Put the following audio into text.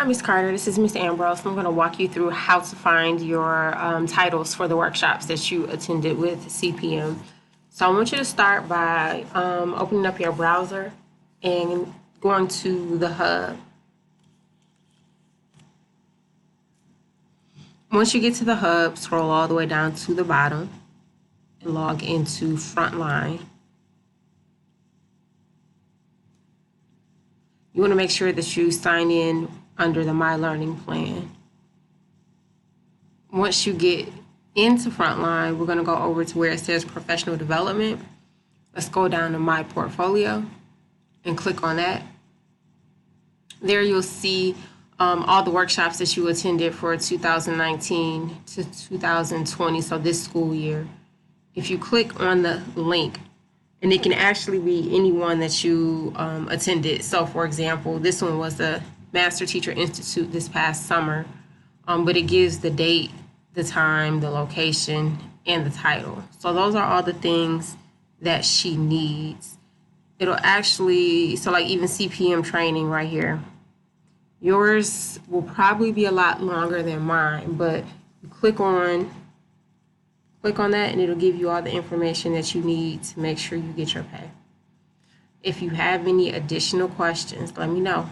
Hi, Ms. Carter. This is Ms. Ambrose. I'm going to walk you through how to find your titles for the workshops that you attended with CPM. So I want you to start by opening up your browser and going to the hub. Once you get to the hub, scroll all the way down to the bottom and log into Frontline. You want to make sure that you sign in under the My Learning Plan. Once you get into Frontline, we're going to go over to where it says Professional Development. Let's go down to My Portfolio and click on that. There you'll see all the workshops that you attended for 2019 to 2020, so this school year. If you click on the link, and it can actually be any one that you attended. So for example, this one was the Master Teacher Institute this past summer, but it gives the date, the time, the location, and the title. So those are all the things that she needs. It'll actually, so like even CPM training right here, yours will probably be a lot longer than mine, but you click on that and it'll give you all the information that you need to make sure you get your pay. If you have any additional questions, let me know.